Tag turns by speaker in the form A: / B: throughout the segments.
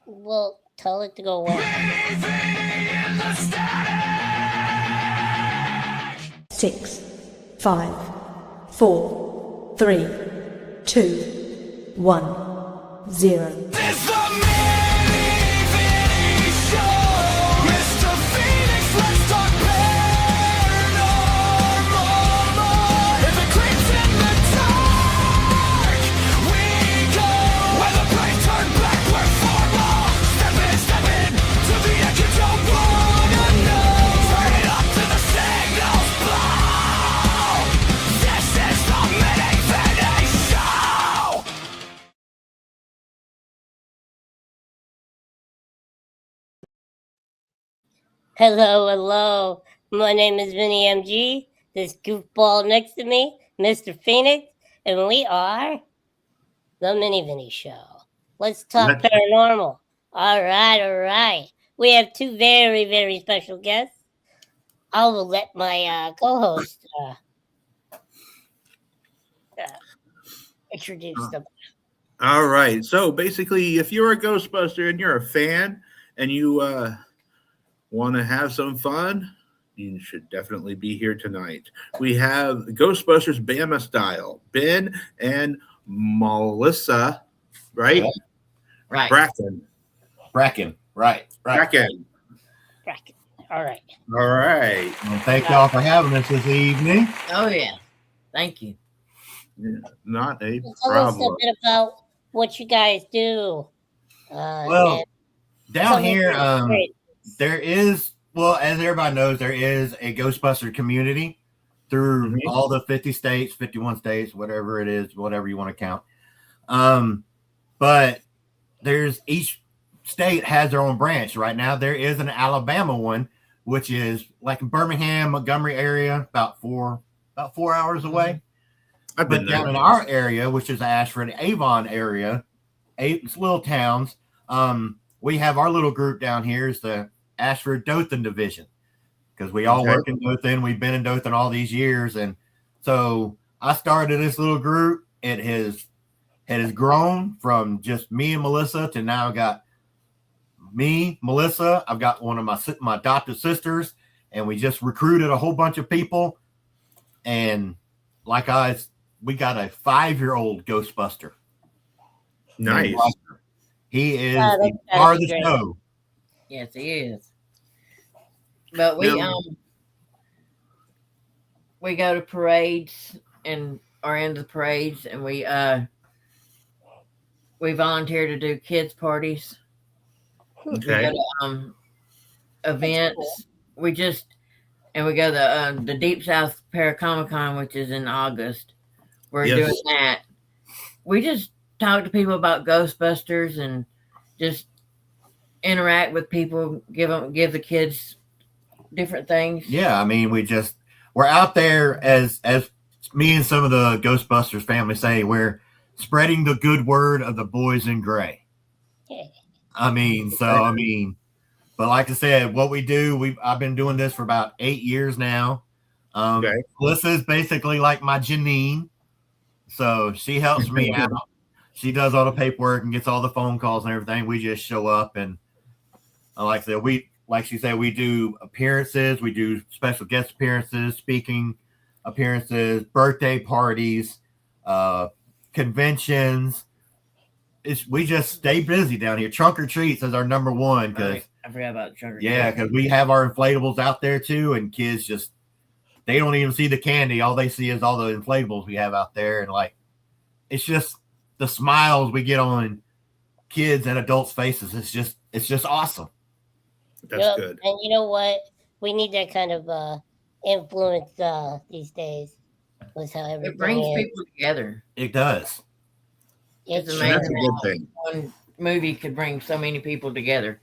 A: Well, tell it to go away.
B: 6, 5, 4, 3, 2, 1, 0.
A: Hello. My name is Vinny MG. This goofball next to me, Mr. Phoenix, and we are the Mini Vinny Show. Let's talk paranormal. All right. We have two very, very special guests. I will let my co-host introduce them.
C: All right. So basically, if you're a Ghostbuster and you're a fan and you want to have some fun, you should definitely be here tonight. We have Ghostbusters Bama style, Ben and Melissa, right?
D: Yeah. Right.
C: Brackin.
D: Right.
C: Brackin.
A: All right.
C: Well,
D: thank y'all for having us this evening.
E: Oh, yeah. Thank you.
C: Yeah, not a
A: Tell us a bit about what you guys do.
D: Well, down here, there is, as everybody knows, there is a Ghostbuster community through all the 50 states, 51 states, whatever it is, whatever you want to count. But there's each state has their own branch. Right now, there is an Alabama one, which is like Birmingham, Montgomery area, about 4 hours away. But down in our area, which is Ashford, Avon area, 8 little towns, we have our little group down here is the Ashford Dothan division, because we all work in Dothan. We've been in Dothan all these years, and so I started this little group. It has grown from just me and Melissa to now. I got me, Melissa. I've got one of my adopted sisters, and we just recruited a whole bunch of people. And we got a 5-year-old Ghostbuster.
C: Nice.
D: He is the star of the show.
E: Yes, he is. But we go to parades and are into the parades, and we volunteer to do kids parties.
C: Okay.
E: We go to events. We go to the Deep South Paracomic-Con, which is in August. We're doing that. We just talk to people about Ghostbusters and just interact with people, give the kids different things.
D: Yeah, I mean, we're out there as me and some of the Ghostbusters family say, we're spreading the good word of the boys in gray. But like I said, what we do, I've been doing this for about 8 years now. Melissa is basically like my Janine. So she helps me out. She does all the paperwork and gets all the phone calls and everything. We just show up, and like she said, we do appearances. We do special guest appearances, speaking appearances, birthday parties, conventions. We just stay busy down here. Trunk or treats is our number one, because
E: I forgot about trunk or treats.
D: Yeah, because we have our inflatables out there too, and kids they don't even see the candy. All they see is all the inflatables we have out there, and it's just the smiles we get on kids and adults' faces. It's just awesome.
C: That's good.
A: And you know what? We need that kind of influence these days. With how everything
E: it brings people together.
D: It does.
E: It's amazing. That's a good thing. One movie could bring so many people together.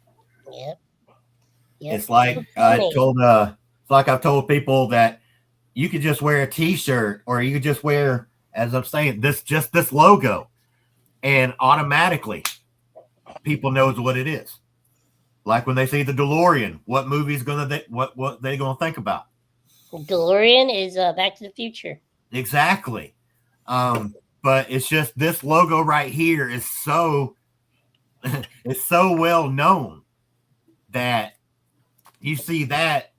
A: Yep.
D: It's like I've told people that you could just wear a T-shirt, or you could just wear, as I'm saying, this logo, and automatically people knows what it is. Like when they see the DeLorean, what movie's what they gonna think about?
A: DeLorean is Back to the Future.
D: Exactly. But it's just this logo right here is so it's so well known that you see that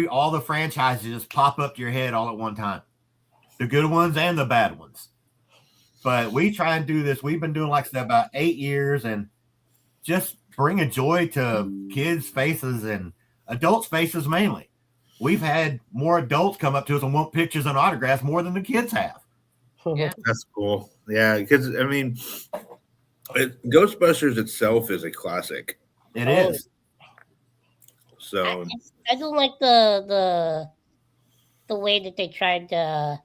D: all the franchises just pop up to your head all at one time. The good ones and the bad ones. But we try and do this. We've been doing, like I said, about 8 years, and just bring a joy to kids' faces and adults' faces mainly. We've had more adults come up to us and want pictures and autographs more than the kids have.
E: Yeah.
C: That's cool. Yeah, because I mean, Ghostbusters itself is a classic.
D: It is.
C: So
A: I don't like the way that they tried to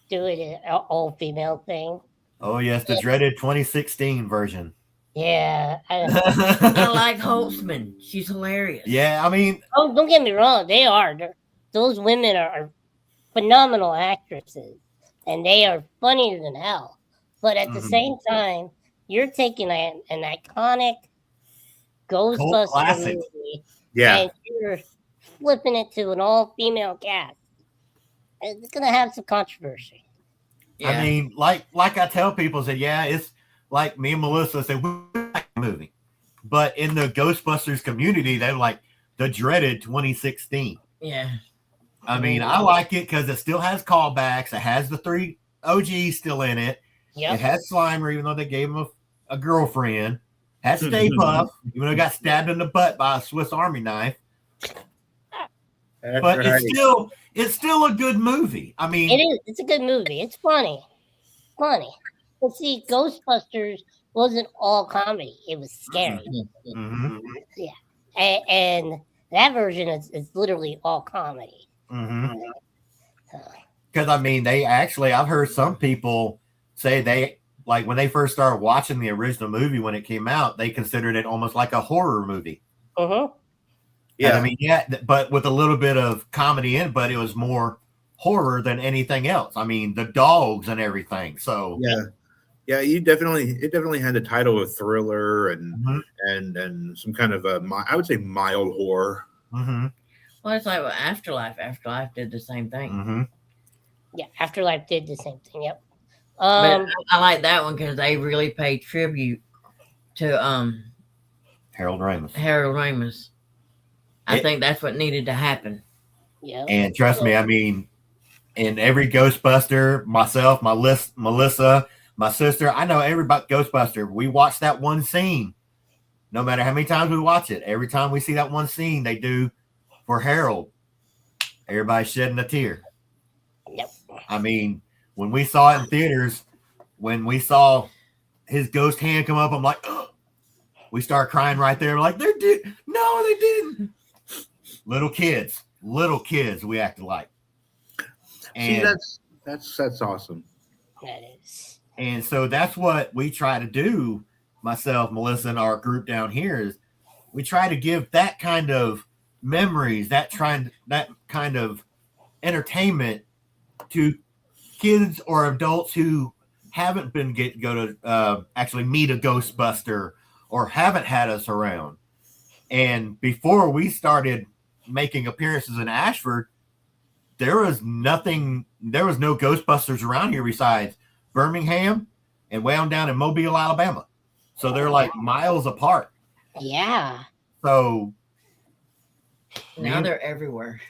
A: do it, an all female thing.
D: Oh yes, the dreaded 2016 version.
A: Yeah.
E: I like Holtzman. She's hilarious.
D: Yeah, I mean,
A: Oh, don't get me wrong. They are. Those women are phenomenal actresses, and they are funnier than hell. But at the same time, you're taking an iconic Ghostbusters
D: classic.
A: movie,
C: yeah,
A: and you're flipping it to an all-female cast. It's gonna have some controversy.
E: Yeah.
D: I mean, like I tell people, say, yeah, it's like me and Melissa say, we like the movie. But in the Ghostbusters community, they're like the dreaded 2016.
E: Yeah.
D: I mean, I like it because it still has callbacks. It has the 3 OGs still in it.
A: Yep.
D: It has Slimer, even though they gave him a girlfriend. Has Stay Puft, even though he got stabbed in the butt by a Swiss Army knife.
C: that's
D: But
C: right.
D: it's still a good movie. I mean,
A: It is. It's a good movie. It's funny. Funny. But see, Ghostbusters wasn't all comedy. It was scary.
D: mhm,
A: And that version is literally all comedy.
D: mhm.
A: So,
D: Because I mean, I've heard some people say they like when they first started watching the original movie when it came out, they considered it almost like a horror movie.
A: uh-huh.
D: And I mean, but with a little bit of comedy in it, but it was more horror than anything else. I mean, the dogs and everything. So
C: yeah, it definitely had the title of thriller and
D: Mhm.
C: and some kind of I would say mild horror.
D: Mhm,
E: Well, it's like Afterlife. Afterlife did the same thing.
D: mhm.
A: Yeah, Afterlife did the same thing. Yep.
E: But I like that one because they really paid tribute to
D: Harold Ramis.
E: Harold Ramis. I think that's what needed to happen.
A: Yeah.
D: And trust me, I mean, in every Ghostbuster, myself, Melissa, my sister, I know everybody Ghostbuster. We watch that one scene. No matter how many times we watch it, every time we see that one scene they do for Harold, everybody's shedding a tear.
A: Yep.
D: I mean, when we saw it in theaters, when we saw his ghost hand come up, I'm like, oh. We start crying right there. Like, no, they didn't. Little kids, we acted like.
C: See,
D: And
C: that's awesome.
A: That is.
D: And so that's what we try to do, myself, Melissa, and our group down here, is we try to give that kind of memories, that kind of entertainment to kids or adults who haven't been go to actually meet a Ghostbuster or haven't had us around. And before we started making appearances in Ashford, there was no Ghostbusters around here besides Birmingham and way on down in Mobile, Alabama. So they're like miles apart.
A: Yeah.
D: So
E: Now they're everywhere.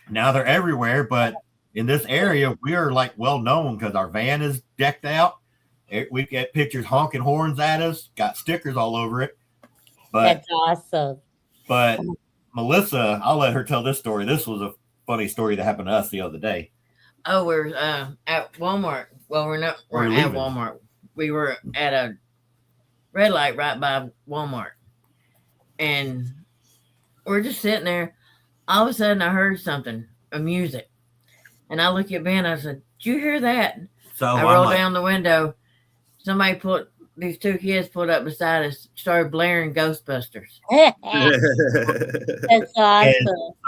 D: But in this area, we are like well known because our van is decked out. We get pictures honking horns at us, got stickers all over it. But
A: That's awesome.
D: But Melissa, I'll let her tell this story. This was a funny story that happened to us the other day.
E: Oh, we're at Walmart. Well, we're at Walmart. We were at a red light right by Walmart. And we're just sitting there. All of a sudden, I heard something, a music. And I look at Ben. I said, "Did you hear that?"
D: So
E: I rolled down the window. These 2 kids pulled up beside us, started blaring Ghostbusters.
A: That's awesome.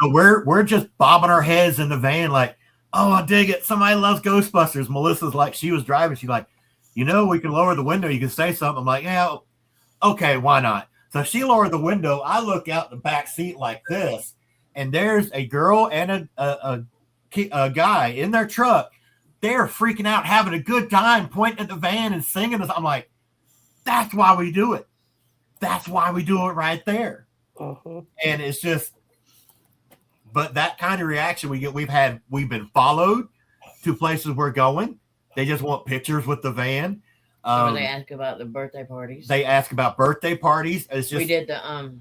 D: So we're just bobbing our heads in the van like, oh, I dig it. Somebody loves Ghostbusters. Melissa's like, she was driving. She's like, we can lower the window. You can say something. I'm like, yeah, okay, why not? So she lowered the window. I look out the back seat like this, and there's a girl and a guy in their truck. They're freaking out, having a good time, pointing at the van and singing. I'm like, that's why we do it. that's why we do it right there.
A: Mhm.
D: And it's just, but that kind of reaction we get, we've been followed to places we're going. They just want pictures with the van.
E: Or they ask about the birthday parties.
D: They ask about birthday parties. It's just,
E: we did the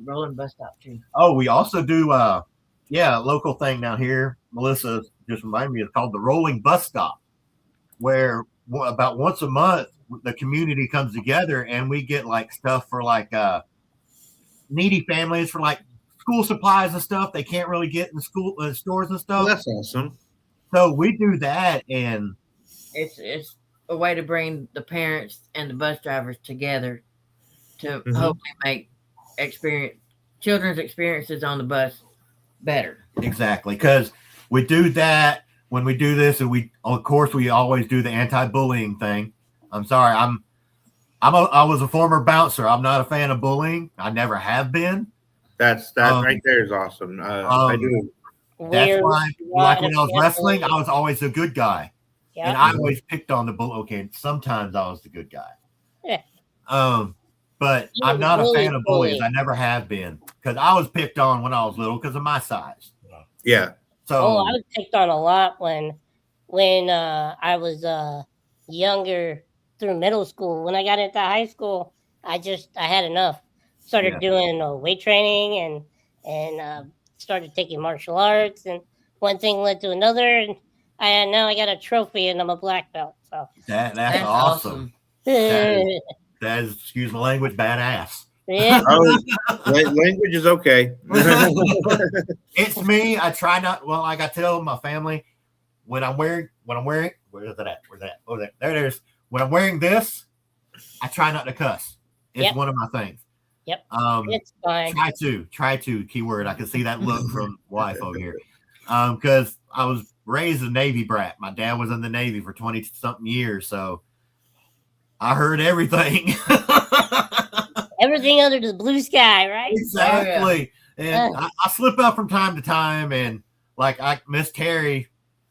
E: rolling bus stop too.
D: Oh, we also do a local thing down here. Melissa just reminded me, it's called the rolling bus stop, where about once a month the community comes together and we get like stuff for like needy families for like school supplies and stuff they can't really get in school stores and stuff.
C: Well, that's awesome.
D: So we do that, and
E: it's a way to bring the parents and the bus drivers together to hopefully make children's experiences on the bus better.
D: Exactly, because we do that when we do this, and we always do the anti-bullying thing. I'm sorry, I was a former bouncer. I'm not a fan of bullying. I never have been.
C: That right there is awesome. I do.
D: That's why, like when I was wrestling, I was always a good guy, and I always picked on the bull. Okay, sometimes I was the good guy.
A: Yeah.
D: But I'm not a fan of bullies. I never have been, because I was picked on when I was little because of my size.
C: Yeah.
D: So
A: I was picked on a lot when I was younger through middle school. When I got into high school, I had enough. Started doing weight training and started taking martial arts, and one thing led to another, and now I got a trophy and I'm a black belt. So
D: that's awesome. That is, excuse my language, badass.
A: Yeah.
C: Language is okay.
D: It's me. I try not. Well, like I tell my family, when I'm wearing, where is it at? Where's that? Oh, there it is. When I'm wearing this, I try not to cuss. It's one of my things.
A: Yep. It's fine.
D: Try to keyword. I can see that look from wife over here. Because I was raised a Navy brat. My dad was in the Navy for 20-something years, so I heard everything.
A: Everything under the blue sky, right?
D: Exactly. Oh, yeah. And I slip up from time to time, and like Miss Terry,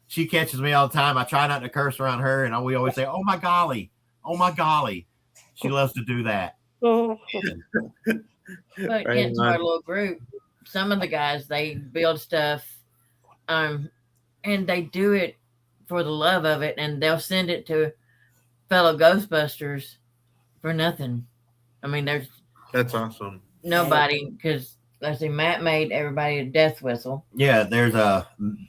D: she catches me all the time. I try not to curse around her, and we always say, "Oh my golly, oh my golly." She loves to do that.
E: But getting to our little group, some of the guys, they build stuff, and they do it for the love of it, and they'll send it to fellow Ghostbusters for nothing. I mean,
C: that's awesome.
E: Nobody, because let's see, Matt made everybody a death whistle.
D: Yeah, there's a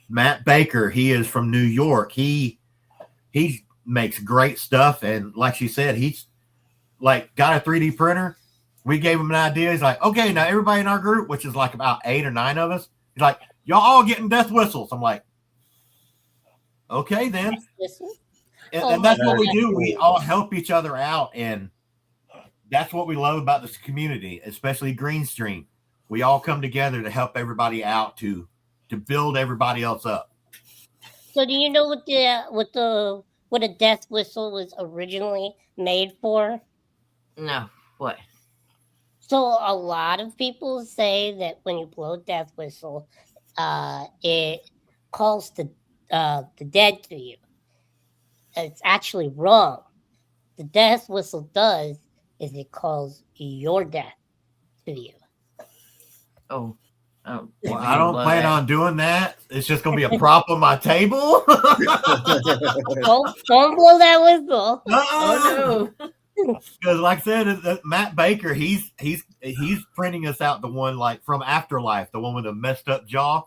D: Matt Baker. He is from New York. He makes great stuff, and like she said, he's like got a 3D printer. We gave him an idea. He's like, okay, now everybody in our group, which is like about 8 or 9 of us, he's like, y'all all getting death whistles. I'm like, okay then. And that's what we do. We all help each other out, and that's what we love about this community, especially Greenstream. We all come together to help everybody out, to build everybody else up.
A: So, do you know what a death whistle was originally made for?
E: No, what?
A: So, a lot of people say that when you blow a death whistle, it calls the dead to you. It's actually wrong. The death whistle does is it calls your death to you.
E: Oh,
D: well, I don't plan on doing that. It's just going to be a prop on my table.
A: Don't blow that whistle.
E: Oh no!
D: Because, like I said, Matt Baker, he's printing us out the one like from Afterlife, the one with the messed up jaw.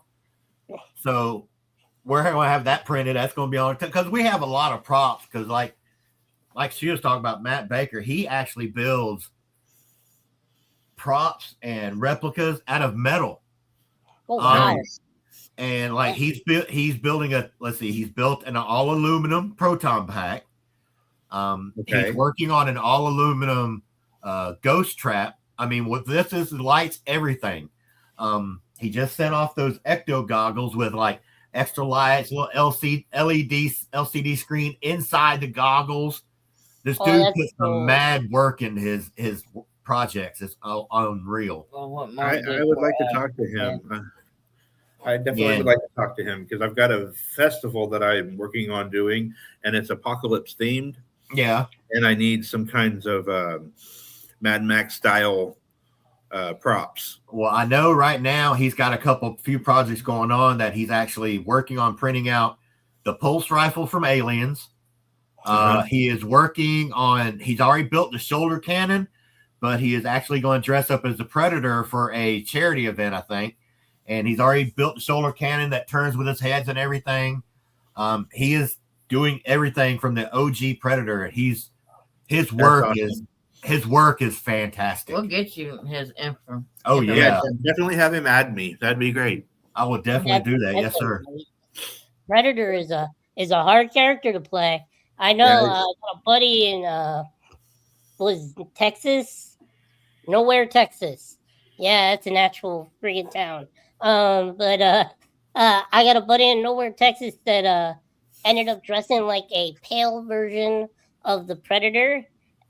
D: So we're going to have that printed. That's going to be on, because we have a lot of props. Because like she was talking about, Matt Baker, he actually builds props and replicas out of metal.
A: Oh wow!
D: And like he's building he's built an all aluminum proton pack. He's working on an all aluminum ghost trap. I mean, what this is lights everything. He just sent off those ecto goggles with like extra lights, little LCD screen inside the goggles. This dude put some mad work in his projects. It's unreal.
E: Well,
C: I would like to talk to him. I definitely would like to talk to him, because I've got a festival that I'm working on doing, and it's apocalypse themed.
D: Yeah.
C: And I need some kinds of Mad Max style props.
D: Well, I know right now he's got a few projects going on that he's actually working on printing out the pulse rifle from Aliens. He is working on, he's already built the shoulder cannon, but he is actually going to dress up as the Predator for a charity event, I think. And he's already built the shoulder cannon that turns with his heads and everything. He is doing everything from the OG Predator. His work is fantastic.
E: We'll get you his info.
D: Oh yeah,
C: definitely have him add me. That'd be great.
D: I would definitely do that. Yes, sir.
A: Predator is a hard character to play. I know I got a buddy in was Texas, Nowhere, Texas. Yeah, it's an actual freaking town. But I got a buddy in Nowhere, Texas that ended up dressing like a pale version of the Predator,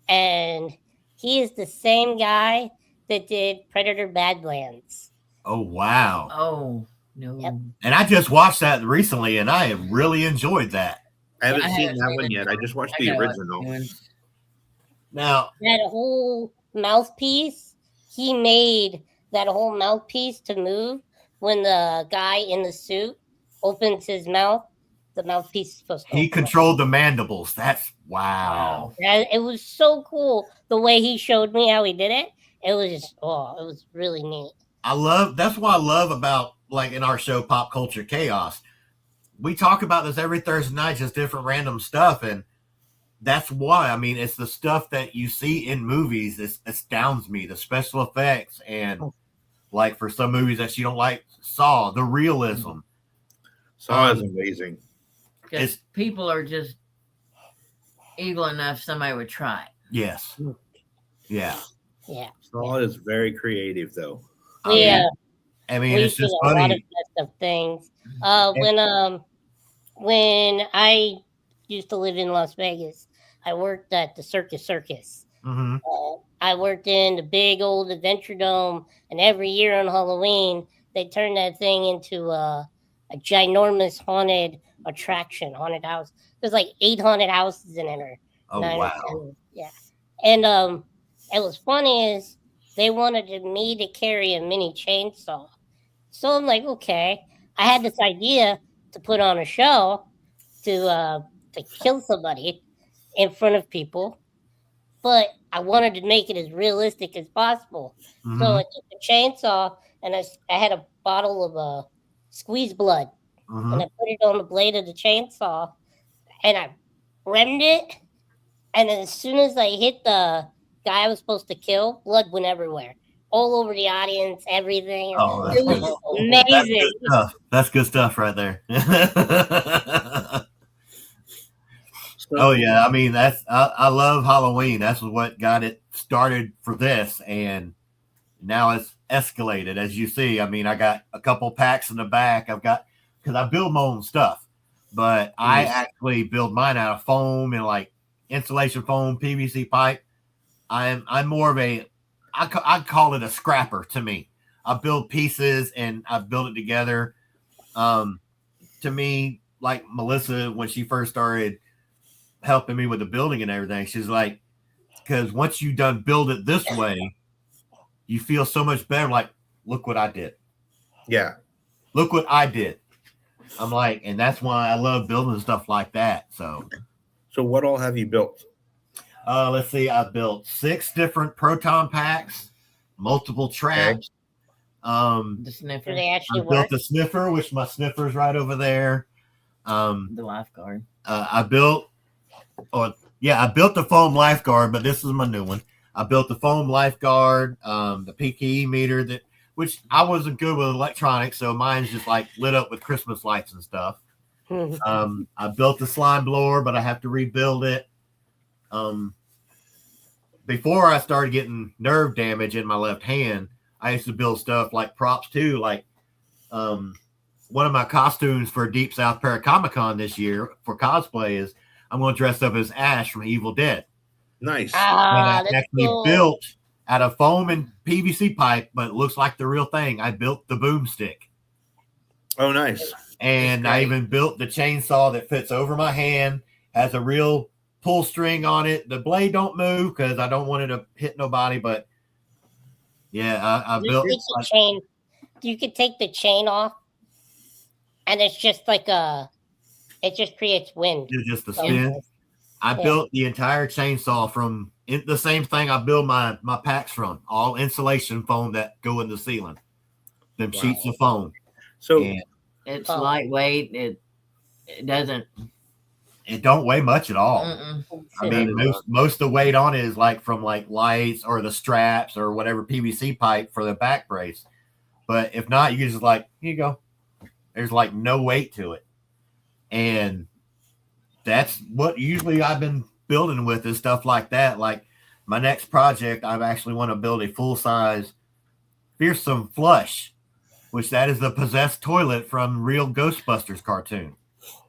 A: and he is the same guy that did Predator Badlands.
D: Oh wow!
E: Oh no!
A: Yep.
D: And I just watched that recently, and I have really enjoyed that.
C: I haven't seen that one yet. I just watched the original.
D: Now
A: that whole mouthpiece, he made that whole mouthpiece to move when the guy in the suit opens his mouth. The mouthpiece is supposed to.
D: He controlled the mandibles. That's wow.
A: It was so cool the way he showed me how he did it. It was just it was really neat.
D: That's what I love about, like, in our show Pop Culture Chaos. We talk about this every Thursday night, just different random stuff, and that's why. I mean, it's the stuff that you see in movies. It astounds me. The special effects, and like for some movies that you don't like, Saw, the realism.
C: Saw is amazing.
E: Because people are just evil enough somebody would try.
D: Yes. Yeah.
A: Yeah.
C: Saw is very creative, though.
A: Yeah.
D: I mean, it's just funny.
A: A lot of things. When I used to live in Las Vegas, I worked at the Circus.
D: Mm-hmm.
A: I worked in the big old Adventure Dome, and every year on Halloween, they turn that thing into a ginormous haunted haunted house. There's like 8 haunted houses in it.
D: Wow.
A: Yeah. And it was funny is they wanted me to carry a mini chainsaw. So I'm like, okay. I had this idea to put on a show to kill somebody in front of people, but I wanted to make it as realistic as possible.
D: Mm-hmm.
A: So I took the chainsaw and I had a bottle of squeeze blood,
D: mm-hmm.
A: and I put it on the blade of the chainsaw, and I remmed it, and as soon as I hit the guy I was supposed to kill, blood went everywhere. All over the audience, everything.
D: Oh,
A: it was amazing.
D: That's good stuff right there. Oh yeah, I mean I love Halloween. That's what got it started for this, and now it's escalated. As you see, I mean, I got a couple packs in the back. Because I build my own stuff, but I actually build mine out of foam and like insulation foam, PVC pipe. I'm more of I call it a scrapper to me. I build pieces and I build it together. To me, like Melissa, when she first started helping me with the building and everything, she's like, because once you done build it this way, you feel so much better. Like, look what I did.
C: Yeah.
D: Look what I did. I'm like, and that's why I love building stuff like that. So
C: what all have you built?
D: Let's see. I built 6 different proton packs, multiple traps.
E: The sniffer.
A: They actually
D: built the sniffer, which my sniffer's right over there.
E: The lifeguard.
D: I built the foam lifeguard, but this is my new one. I built the foam lifeguard, the PKE meter which I wasn't good with electronics, so mine's just like lit up with Christmas lights and stuff. I built the slime blower, but I have to rebuild it. Before I started getting nerve damage in my left hand, I used to build stuff like props too. Like one of my costumes for Deep South Paracomic-Con this year for cosplay is I'm going to dress up as Ash from Evil Dead.
C: Nice.
D: And I actually
A: cool.
D: built out of foam and PVC pipe, but it looks like the real thing. I built the boomstick.
C: Oh, nice.
D: And I even built the chainsaw that fits over my hand, has a real pull string on it. The blade don't move because I don't want it to hit nobody. But yeah, I built.
A: Take the chain. You could take the chain off, and it's just like it just creates wind.
D: It's just the spin. I built the entire chainsaw from the same thing I build my packs from. All insulation foam that go in the ceiling. Them sheets of foam.
C: So
E: it's lightweight. It doesn't.
D: It don't weigh much at all. I mean, most of the weight on it is like from like lights or the straps or whatever PVC pipe for the back brace. But if not, you just like, here you go. There's like no weight to it. And that's what usually I've been building with is stuff like that. Like my next project, I actually want to build a full-size fearsome flush, which that is the possessed toilet from real Ghostbusters cartoon.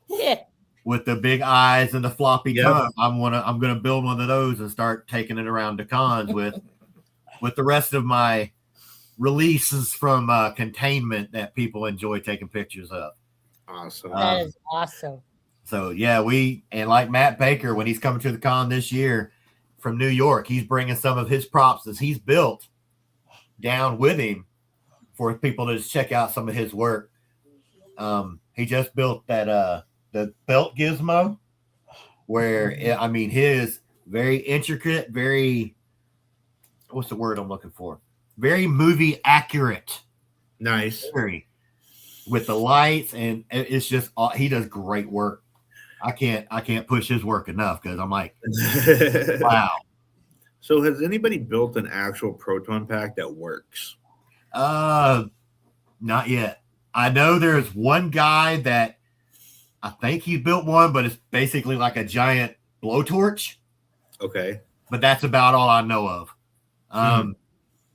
A: Yeah.
D: With the big eyes and the floppy tongue. I'm gonna build one of those and start taking it around to cons with the rest of my releases from containment that people enjoy taking pictures of.
C: Awesome.
A: That is awesome.
D: So yeah, and like Matt Baker, when he's coming to the con this year from New York, he's bringing some of his props that he's built down with him for people to just check out some of his work. He just built that the belt gizmo, where I mean his very intricate, very what's the word I'm looking for? Very movie accurate.
C: Nice.
D: Very, with the lights, and it's just he does great work. I can't push his work enough because I'm like, wow.
C: So has anybody built an actual proton pack that works?
D: Not yet. I know there's one guy that I think he built one, but it's basically like a giant blowtorch.
C: Okay.
D: But that's about all I know of.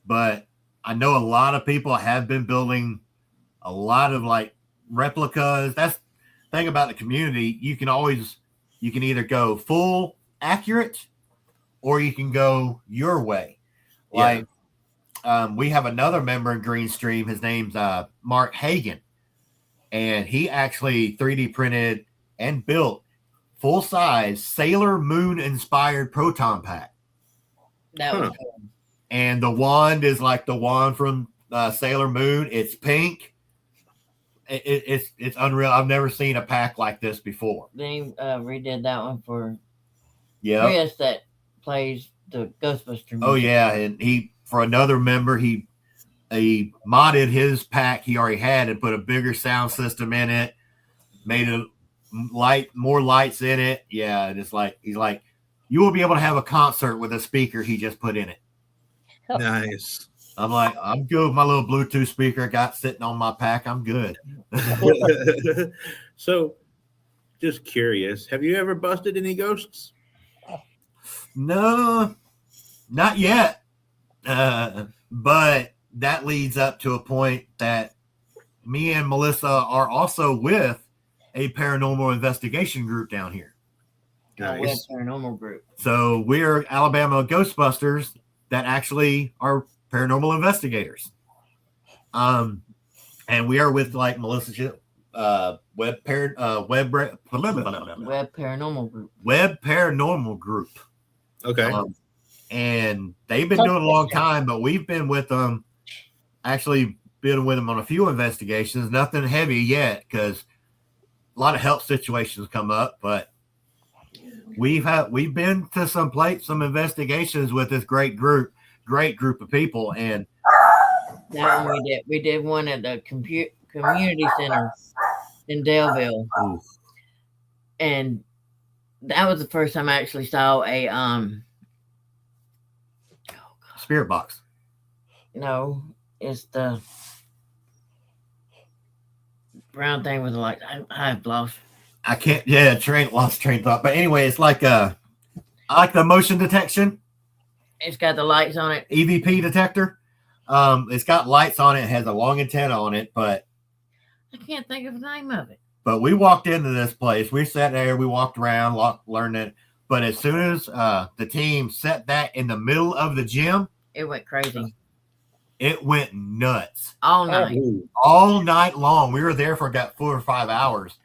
D: But I know a lot of people have been building a lot of like replicas. That's the thing about the community. You can either go full accurate or you can go your way. Like we have another member in Greenstream. His name's Mark Hagan. And he actually 3D printed and built full-size Sailor Moon inspired proton pack.
E: That was cool.
D: And the wand is like the wand from Sailor Moon. It's pink. It's unreal. I've never seen a pack like this before.
E: Then he redid that one for
D: Chris
E: that plays the Ghostbusters movie.
D: Oh yeah, and he for another member he modded his pack he already had and put a bigger sound system in it, made it more lights in it. Yeah, and it's like he's like, you will be able to have a concert with a speaker he just put in it.
C: Nice.
D: I'm like, I'm good with my little Bluetooth speaker I got sitting on my pack. I'm good.
C: So, just curious, have you ever busted any ghosts?
D: No, not yet. But that leads up to a point that me and Melissa are also with a paranormal investigation group down here.
C: Nice.
E: Paranormal group.
D: So we're Alabama Ghostbusters that actually are paranormal investigators. And we are with like Melissa Web
E: Paranormal Group.
D: Web Paranormal Group.
C: Okay.
D: And they've been doing it a long time, but we've been with them, actually been with them on a few investigations. Nothing heavy yet because a lot of health situations come up, but we've been to some investigations with this great group of people. And
E: that one we did one at the community center in Daleville.
D: Ooh.
E: And that was the first time I actually saw a
D: spirit box.
E: No, it's the brown thing with the light. I've lost.
D: I can't. Yeah, lost train thought. But anyway, it's like I like the motion detection.
E: It's got the lights on it.
D: EVP detector. It's got lights on it. It has a long antenna on it, but
E: I can't think of the name of it.
D: But we walked into this place. We sat there. We walked around, learned it. But as soon as the team set that in the middle of the gym,
E: it went crazy.
D: It went nuts
E: all night,
D: all night long. We were there for about 4 or 5 hours,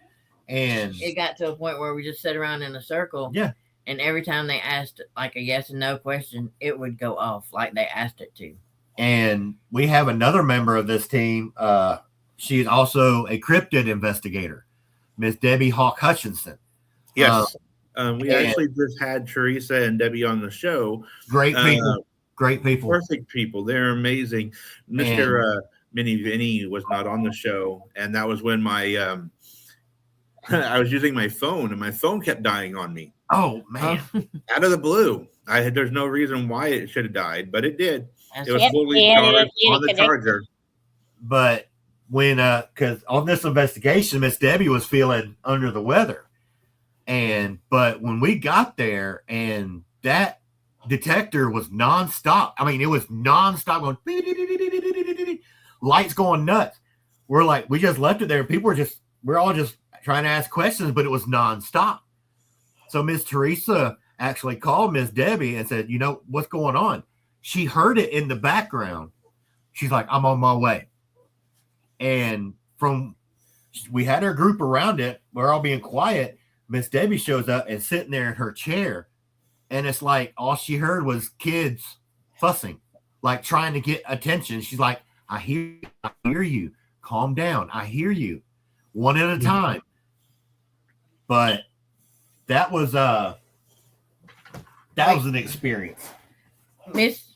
D: and
E: it got to a point where we just sat around in a circle.
D: Yeah,
E: And every time they asked like a yes and no question, it would go off like they asked it to.
D: And we have another member of this team. She's also a cryptid investigator, Miss Debbie Hawk Hutchinson.
C: Yes. We actually just had Teresa and Debbie on the show.
D: Great people. Great people.
C: Perfect people. They're amazing. Mr. Mini Vinny was not on the show, and that was when my I was using my phone, and my phone kept dying on me.
D: Oh man!
C: Out of the blue. There's no reason why it should have died, but it did. It was
A: Yep,
C: fully
A: yeah,
C: charged
A: yeah,
C: on the
A: connect-
C: charger.
D: But when because on this investigation, Miss Debbie was feeling under the weather, but when we got there, and that detector was nonstop. I mean, it was nonstop going, lights going nuts. We're like, we just left it there. We're all just trying to ask questions, but it was nonstop. So Miss Teresa actually called Miss Debbie and said, what's going on? She heard it in the background. She's like, I'm on my way. And we had our group around it. We're all being quiet. Miss Debbie shows up and sitting there in her chair. And it's like all she heard was kids fussing, like trying to get attention. She's like, I hear you. Calm down. I hear you. One at a time. But that was an experience.
E: Miss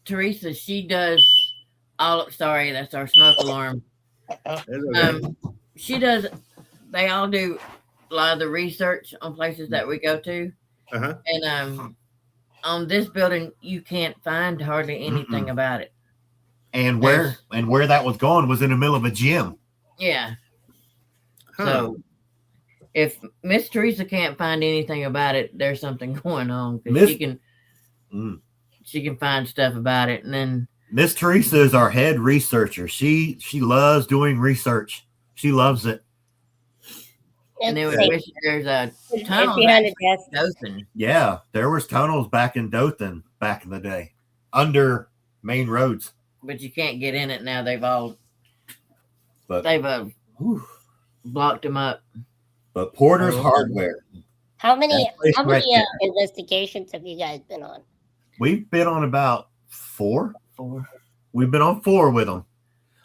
E: Teresa, she does sorry, that's our smoke alarm. She does, they all do a lot of the research on places that we go to.
C: Uh-huh.
E: And on this building, you can't find hardly anything about it.
D: And where that was going was in the middle of a gym.
E: Yeah. So if Miss Teresa can't find anything about it, there's something going on. Because she can find stuff about it. And then
D: Miss Teresa is our head researcher. She loves doing research. She loves it.
E: And then we wish there's a tunnel
A: behind the desk.
E: Dothan.
D: Yeah, there was tunnels back in Dothan back in the day, under main roads.
E: But you can't get in it now. They've blocked them up.
D: But Porter's Hardware.
A: How many investigations have you guys been on?
D: We've been on about 4.
E: 4.
D: We've been on 4 with them.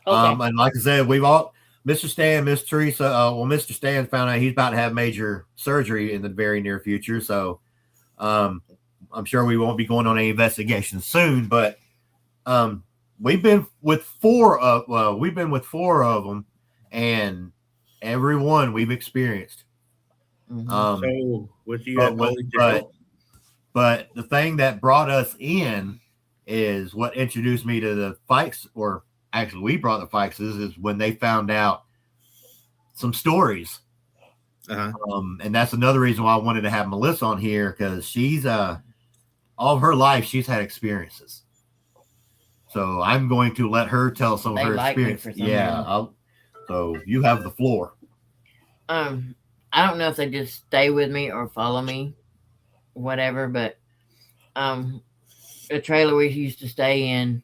A: Okay.
D: And like I said, Mr. Stan, Miss Teresa, Mr. Stan found out he's about to have major surgery in the very near future. So I'm sure we won't be going on any investigations soon, but we've been with 4 of them, and every one we've experienced.
C: So what you
D: but the thing that brought us in is what introduced me to the Fikes, or actually we brought the Fikes is when they found out some stories. And that's another reason why I wanted to have Melissa on here, because she's all of her life she's had experiences. So I'm going to let her tell some of her experiences. Yeah. So you have the floor.
E: I don't know if they just stay with me or follow me, whatever, but the trailer we used to stay in,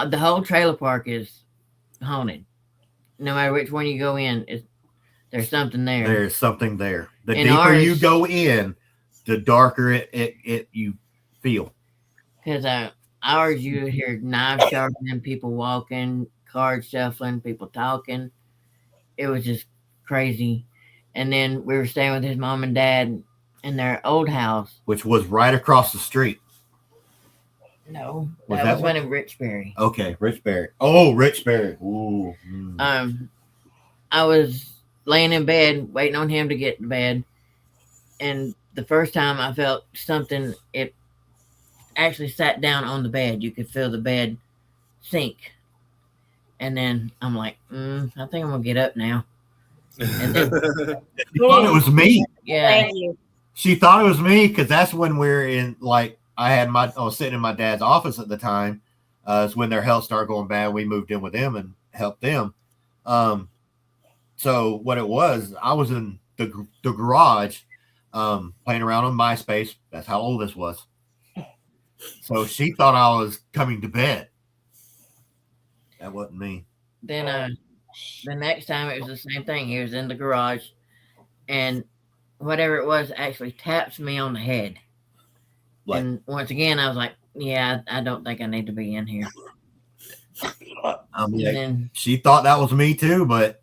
E: the whole trailer park is haunted. No matter which one you go in, there's something there.
D: There's something there. The deeper you go in, the darker it you feel.
E: Because ours, you hear knives sharpening, people walking, cards shuffling, people talking. It was just crazy. And then we were staying with his mom and dad in their old house,
D: which was right across the street.
E: No, that was one in Richbury.
D: Okay, Richbury. Oh, Richbury. Ooh.
E: I was laying in bed waiting on him to get to bed, and the first time I felt something, it actually sat down on the bed. You could feel the bed sink, and then I'm like, I think I'm gonna get up now. And then,
D: she thought it was me.
E: Yeah,
D: she thought it was me, because that's when we're in, like, I was sitting in my dad's office at the time. It's when their health started going bad. We moved in with them and helped them. So what it was, I was in the garage playing around on MySpace. That's how old this was. So she thought I was coming to bed. That wasn't me.
E: Then the next time it was the same thing. He was in the garage, and whatever it was actually taps me on the head.
D: Like-
E: And once again, I was like, yeah, I don't think I need to be in here.
D: I'm
E: And
D: like,
E: then
D: she thought that was me too, but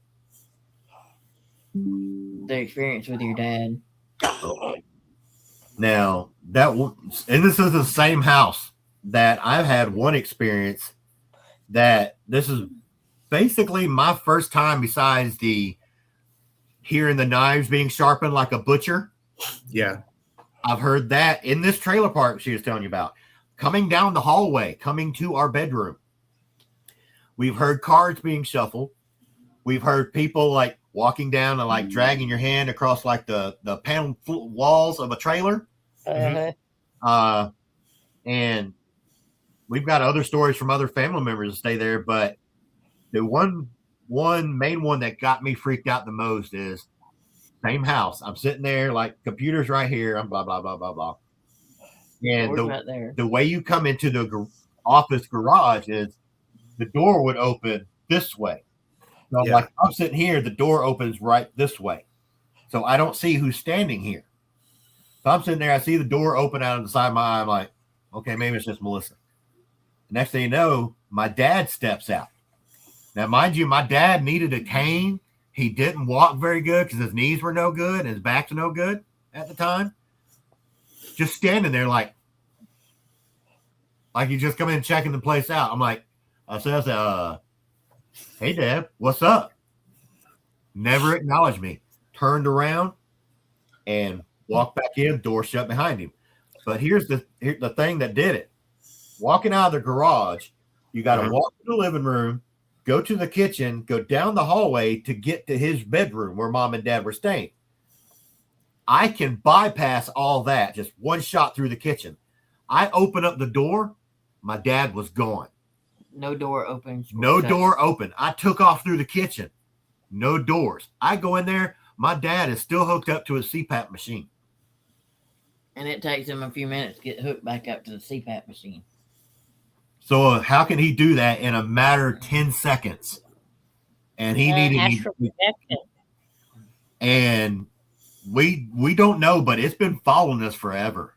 E: the experience with your dad.
D: now and this is the same house that I've had one experience that this is basically my first time besides the hearing the knives being sharpened like a butcher.
C: Yeah.
D: I've heard that in this trailer park she was telling you about. Coming down the hallway, coming to our bedroom. We've heard cards being shuffled. We've heard people like walking down and like dragging your hand across like the panel walls of a trailer.
A: Uh-huh.
D: And we've got other stories from other family members that stay there, but the one main one that got me freaked out the most is same house. I'm sitting there, like computers right here. I'm blah blah blah blah blah. And
E: Door's right there.
D: the way you come into the office garage is the door would open this way. So I'm like, I'm sitting here, the door opens right this way. So I don't see who's standing here. So I'm sitting there, I see the door open out of the side of my eye. I'm like, okay, maybe it's just Melissa. The next thing you know, my dad steps out. Now, mind you, my dad needed a cane. He didn't walk very good because his knees were no good and his back's no good at the time. Just standing there like you just come in checking the place out. I'm like, I said, hey, Dad, what's up? Never acknowledged me. Turned around and walked back in, door shut behind him. But here's the thing that did it. Walking out of the garage, you got to walk to the living room, go to the kitchen, go down the hallway to get to his bedroom where Mom and Dad were staying. I can bypass all that, just one shot through the kitchen. I open up the door. My dad was gone.
E: No door opens.
D: No door open. I took off through the kitchen. No doors. I go in there. My dad is still hooked up to a CPAP machine.
E: And it takes him a few minutes to get hooked back up to the CPAP machine.
D: So how can he do that in a matter of 10 seconds? And he needed
A: astral projection.
D: And we don't know, but it's been following us forever.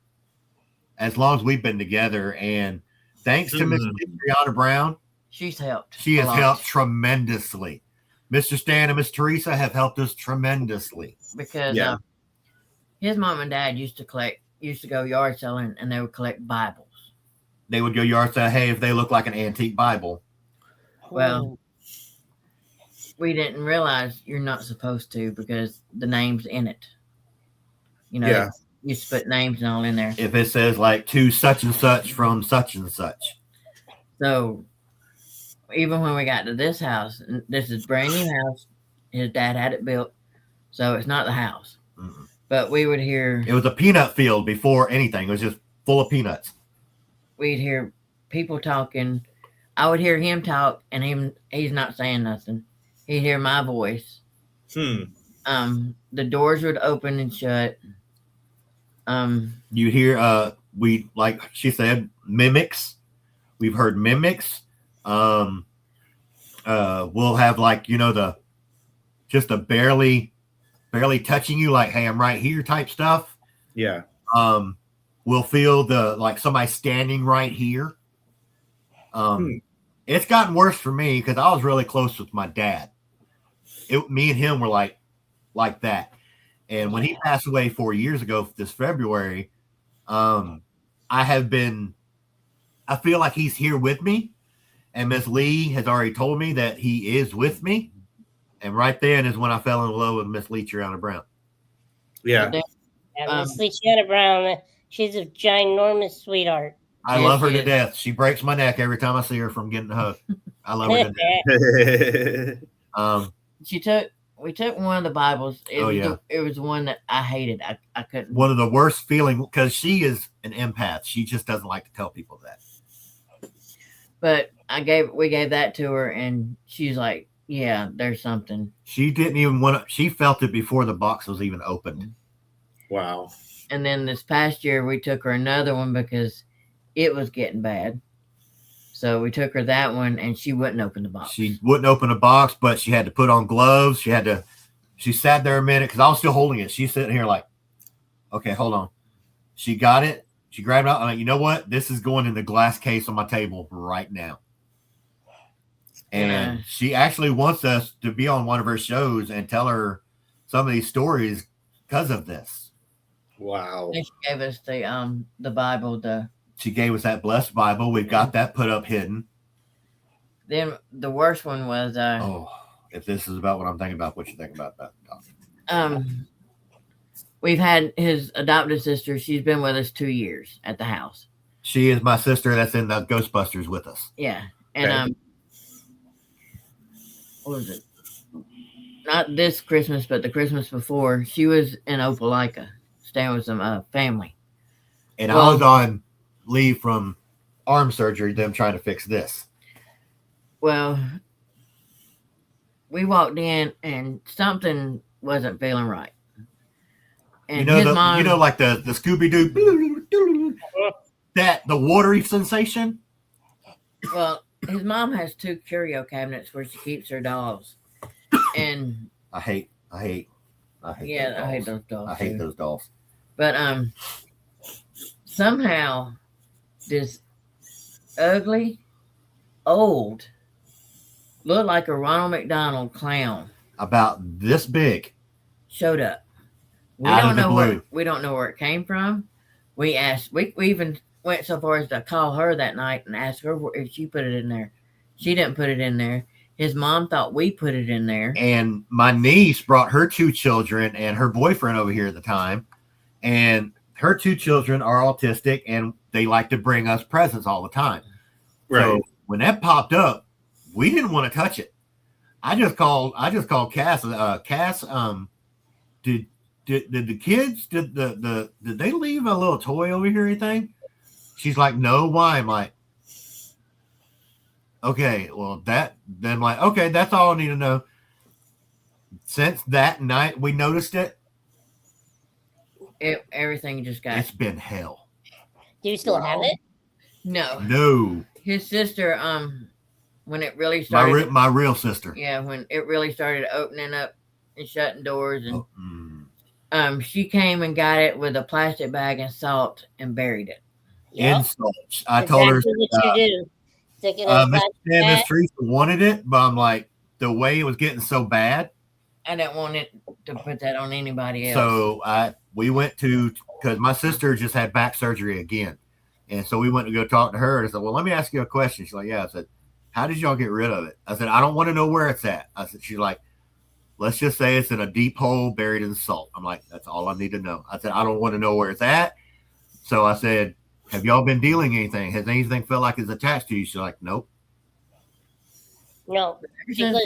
D: As long as we've been together. And thanks to Miss Brianna Brown,
E: she's helped.
D: She has helped tremendously. Mr. Stan and Miss Teresa have helped us tremendously.
E: Because his mom and dad used to go yard selling, and they would collect Bibles.
D: They would go yard sale, hey, if they look like an antique Bible.
E: Well, we didn't realize you're not supposed to because the name's in it. You know, you used to put names and all in there.
D: If it says like to such and such from such and such.
E: So even when we got to this house, and this is a brand new house, his dad had it built, so it's not the house.
D: Mm-hmm.
E: But we would hear...
D: It was a peanut field before anything. It was just full of peanuts.
E: We'd hear people talking. I would hear him talk, and he's not saying nothing. He'd hear my voice. The doors would open and shut.
D: You hear, we, like she said, mimics. We've heard mimics. We'll have like, you know, just a barely touching you, like, hey, I'm right here type stuff.
C: Yeah.
D: We'll feel like somebody standing right here. It's gotten worse for me because I was really close with my dad. Me and him were like that. And when he passed away 4 years ago this February, I feel like he's here with me. And Miss Lee has already told me that he is with me. And right then is when I fell in love with Miss Lee Triana Brown.
C: Yeah.
A: Miss Lee Triana Brown, she's a ginormous sweetheart.
D: I love her to death. She breaks my neck every time I see her from getting a hug. I love her to death.
E: We took one of the Bibles. It was one that I hated. I couldn't.
D: One of the worst feelings, because she is an empath. She just doesn't like to tell people that.
E: But we gave that to her, and she's like, yeah, there's something.
D: She didn't even she felt it before the box was even opened.
C: Wow.
E: And then this past year, we took her another one because it was getting bad. So we took her that one, and she wouldn't open the box.
D: She wouldn't open a box, but she had to put on gloves. She sat there a minute because I was still holding it. She's sitting here like, Okay, hold on. She got it. She grabbed it out. I'm like, you know what? This is going in the glass case on my table right now. And she actually wants us to be on one of her shows and tell her some of these stories because of this.
C: Wow.
E: And she gave us the Bible.
D: She gave us that blessed Bible. We've got that put up hidden.
E: Then the worst one was
D: if this is about what I'm thinking about, what you think about that?
E: We've had his adopted sister. She's been with us 2 years at the house.
D: She is my sister that's in the GhostBusters with us.
E: Yeah. And what was it? Not this Christmas, but the Christmas before, she was in Opelika staying with some family.
D: And I was on leave from arm surgery, them trying to fix this.
E: Well, we walked in and something wasn't feeling right. And his mom,
D: like the Scooby-Doo, the watery sensation.
E: Well, his mom has 2 curio cabinets where she keeps her dolls. And
D: I hate
E: those dolls.
D: I hate those dolls.
E: But somehow this ugly, old, looked like a Ronald McDonald clown
D: about this big
E: showed up. We don't know where it came from. We asked. We even went so far as to call her that night and ask her if she put it in there. She didn't put it in there. His mom thought we put it in there.
D: And my niece brought her 2 children and her boyfriend over here at the time. And her 2 children are autistic and they like to bring us presents all the time. Right. So when that popped up, we didn't want to touch it. I just called Cass. Cass, did the kids did they leave a little toy over here or anything? She's like, no, why? I'm like, okay, well okay, that's all I need to know. Since that night we noticed it.
E: Everything just got.
D: It's been hell.
A: Do you still have it?
D: No.
E: His sister, when it really started,
D: my real sister.
E: Yeah, when it really started opening up and shutting doors, and she came and got it with a plastic bag and salt and buried it.
A: Yep.
D: In salt. I told her.
A: What you do.
D: Miss Teresa wanted it, but I'm like, the way it was getting so bad,
E: I didn't want it to put that on anybody else.
D: So we went to, because my sister just had back surgery again. And so we went to go talk to her. And I said, well, let me ask you a question. She's like, yeah. I said, how did y'all get rid of it? I said, I don't want to know where it's at. I said, she's like, let's just say it's in a deep hole buried in salt. I'm like, that's all I need to know. I said, I don't want to know where it's at. So I said, have y'all been dealing anything? Has anything felt like it's attached to you? She's like, nope.
A: No, because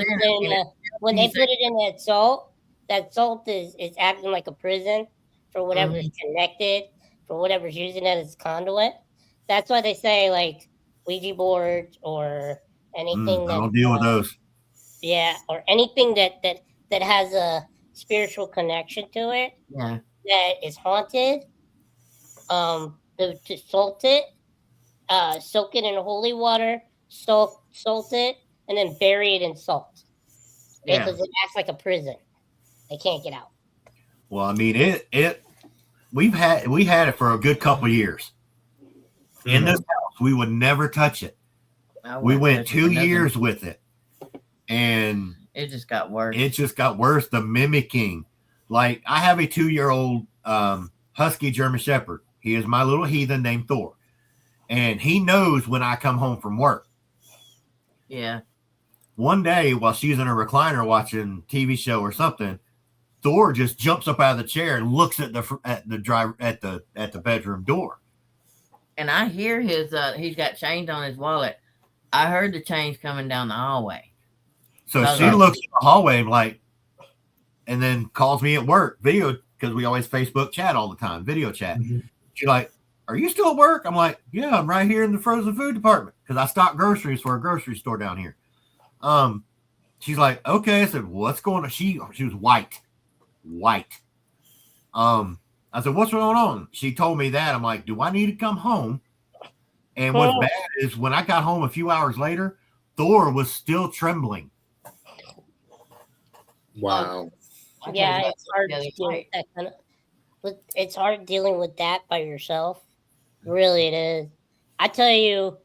A: when they put it in that salt is acting like a prison for whatever's connected, for whatever's using it as conduit. That's why they say like Ouija boards or anything.
D: I don't deal with those.
A: Yeah, or anything that has a spiritual connection to it.
E: Yeah,
A: that is haunted. To salt it, soak it in holy water, salt it, and then bury it in salt. Because it acts like a prison. They can't get out.
D: Well, I mean, we had it for a good couple years. In this house, we would never touch it. We went 2 years with it. And
E: it just got worse.
D: The mimicking. Like, I have a 2-year-old husky German Shepherd. He is my little heathen named Thor. And he knows when I come home from work.
E: Yeah.
D: One day, while she's in a recliner watching TV show or something, Thor just jumps up out of the chair and looks at the bedroom door.
E: And I hear he's got chains on his wallet. I heard the chains coming down the hallway.
D: So she looks in the hallway and then calls me at work, video, because we always Facebook chat all the time, video chat. Mm-hmm. She's like, are you still at work? I'm like, yeah, I'm right here in the frozen food department because I stock groceries for a grocery store down here. She's like, okay. I said, what's going on? She was white. I said, what's going on? She told me that. I'm like, do I need to come home? And what's bad is when I got home a few hours later, Thor was still trembling.
C: Wow.
A: Yeah, it's hard to do that kind of. it's hard dealing with that by yourself. Really, it is. I tell you,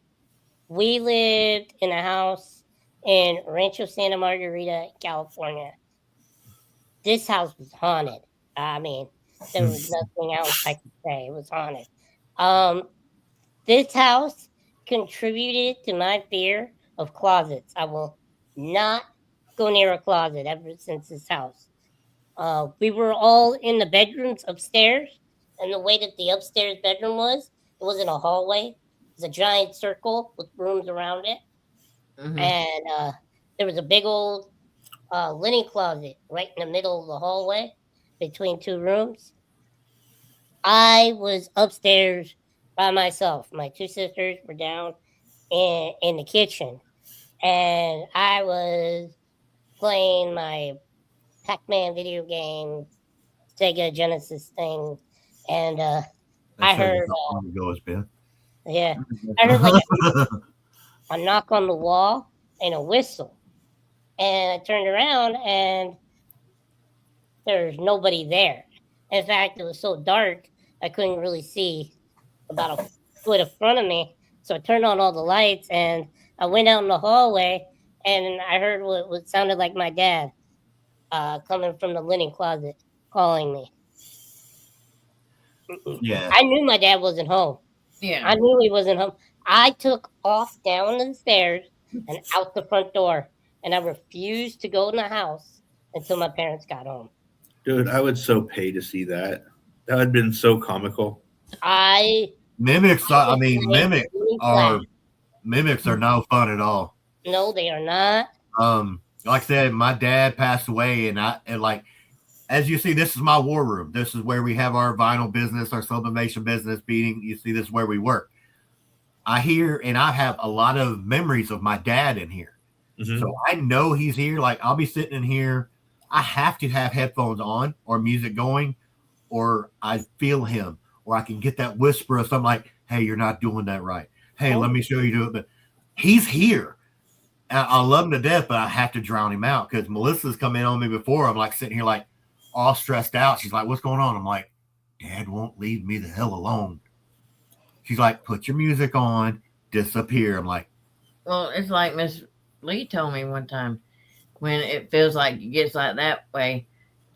A: we lived in a house in Rancho Santa Margarita, California. This house was haunted. I mean, there was nothing else I could say. It was haunted. Um, this house contributed to my fear of closets. I will not go near a closet ever since this house. We were all in the bedrooms upstairs, and the way that the upstairs bedroom was, it wasn't a hallway. It was a giant circle with rooms around it, and there was a big old linen closet right in the middle of the hallway between two rooms. I was upstairs by myself. My two sisters were down in the kitchen, and I was playing my Pac-Man video game, Sega Genesis thing, and I heard, yeah, I heard like a knock on the wall and a whistle, and I turned around and there's nobody there. In fact, it was so dark I couldn't really see about a foot in front of me. So I turned on all the lights and I went out in the hallway and I heard what sounded like my dad coming from the linen closet calling me.
D: Yeah.
A: I knew my dad wasn't home.
E: Yeah.
A: I knew he wasn't home. I took off down the stairs and out the front door, and I refused to go in the house until my parents got home.
C: Dude, I would so pay to see that. That would have been so comical.
D: Mimics are no fun at all.
A: No, they are not.
D: Like I said, my dad passed away, and like, as you see, this is my war room. This is where we have our vinyl business, our sublimation business beating. You see, this is where we work. I hear, and I have a lot of memories of my dad in here. Mm-hmm. So I know he's here. Like, I'll be sitting in here. I have to have headphones on or music going, or I feel him, or I can get that whisper of something like, hey, you're not doing that right. Hey, let me show you do it. But he's here. I love him to death, but I have to drown him out because Melissa's come in on me before. I'm like sitting here like all stressed out. She's like, what's going on? I'm like, Dad won't leave me the hell alone. She's like, put your music on, disappear. I'm like,
E: well, it's like Miss Lee told me one time, when it feels like it gets like that way,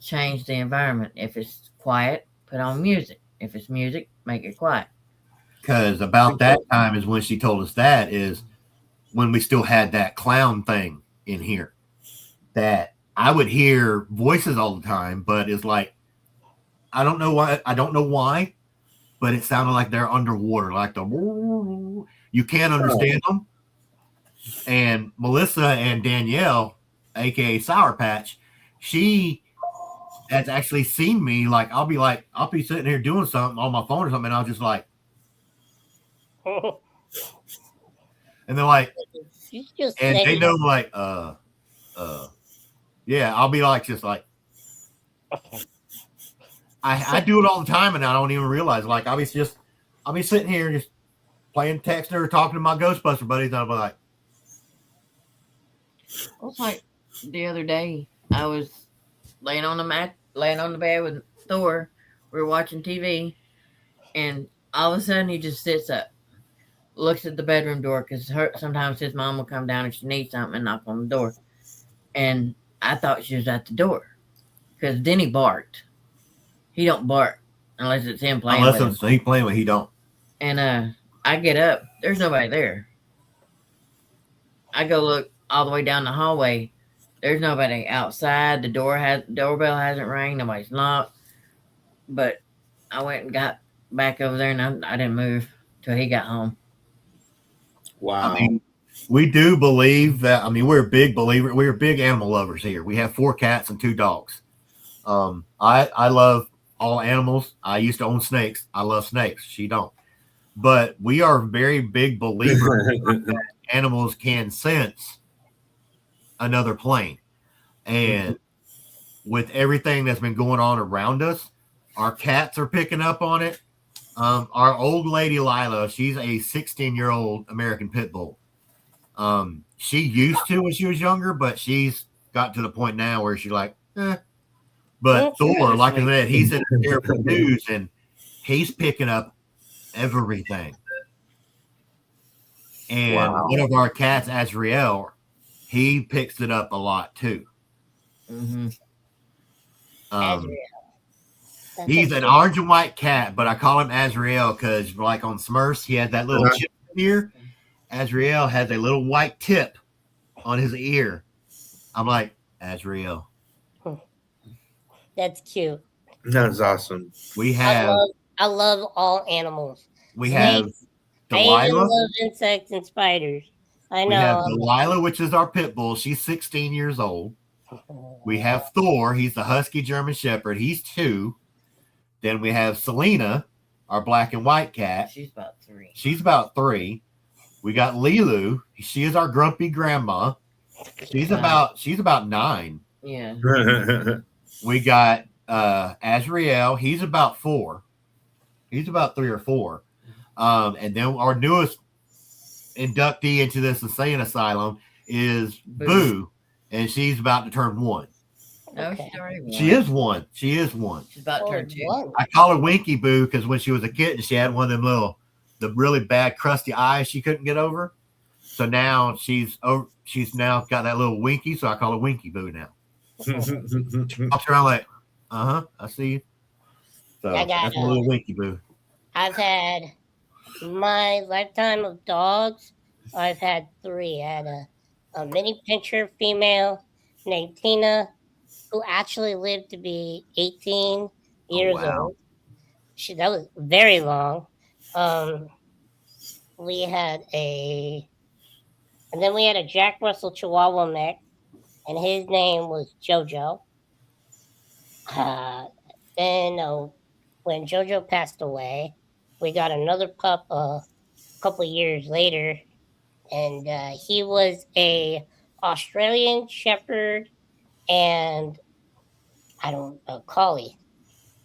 E: change the environment. If it's quiet, put on music. If it's music, make it quiet.
D: Because about that time is when she told us that is when we still had that clown thing in here. That I would hear voices all the time, but it's like, I don't know why, but it sounded like they're underwater, like you can't understand them. And Melissa and Danielle, aka Sour Patch, she has actually seen me. Like, I'll be sitting here doing something on my phone or something, and I'll just like, and they're like, and they know like, yeah, I'll be like, just like, I do it all the time, and I don't even realize. Like, I'll be sitting here just playing text or talking to my Ghostbuster buddies, and I'll be like,
E: it's like the other day I was laying on the bed with Thor. We were watching TV, and all of a sudden he just sits up, looks at the bedroom door because sometimes his mom will come down if she needs something and knock on the door. And I thought she was at the door because then he barked. He don't bark unless it's him playing.
D: Unless it's he playing with, he don't.
E: And I get up. There's nobody there. I go look all the way down the hallway. There's nobody outside. The doorbell hasn't rang. Nobody's knocked. But I went and got back over there, and I didn't move till he got home.
C: Wow.
D: I mean, we do believe that. I mean, we're big animal lovers here. We have 4 cats and 2 dogs. I love all animals. I used to own snakes. I love snakes. She don't. But we are very big believers that animals can sense another plane. And with everything that's been going on around us, our cats are picking up on it. Our old lady Lila, she's a 16-year-old American Pit Bull. She used to when she was younger, but she's got to the point now where she's like, But Thor, like I said, he's in there for news and he's picking up everything. And one of our cats, Azrael, he picks it up a lot too.
E: Mm-hmm.
D: He's an orange and white cat, but I call him Azrael because, like on Smurfs, he had that little chip ear. Azrael has a little white tip on his ear. I'm like, Azrael.
A: That's cute.
C: That's awesome.
A: I love all animals.
D: We have Delilah.
A: I even love insects and spiders. I know.
D: We have Delilah, which is our pit bull. She's 16 years old. We have Thor. He's the husky German Shepherd. He's 2. Then we have Selena, our black and white cat.
E: She's about 3.
D: We got Lilu. She is our grumpy grandma. She's about 9.
E: Yeah.
D: We got Azrael. He's about 4. He's about 3 or 4. And then our newest inductee into this insane asylum is Boo, and she's about to turn 1.
E: No, she's already 1.
D: She is 1. She is 1.
E: She's about to turn 2.
D: I call her Winky Boo because when she was a kitten, she had one of them the really bad crusty eyes she couldn't get over. So now she's now got that little Winky, so I call her Winky Boo now. Walks around like, I see you. So that's a little Winky Boo.
A: I've had my lifetime of dogs. I've had 3. I had a mini pincher female named Tina, who actually lived to be 18 years old. That was very long. We had and then we had a Jack Russell Chihuahua mix, and his name was Jojo. Then when Jojo passed away, we got another pup a couple years later, and he was a Australian Shepherd and collie.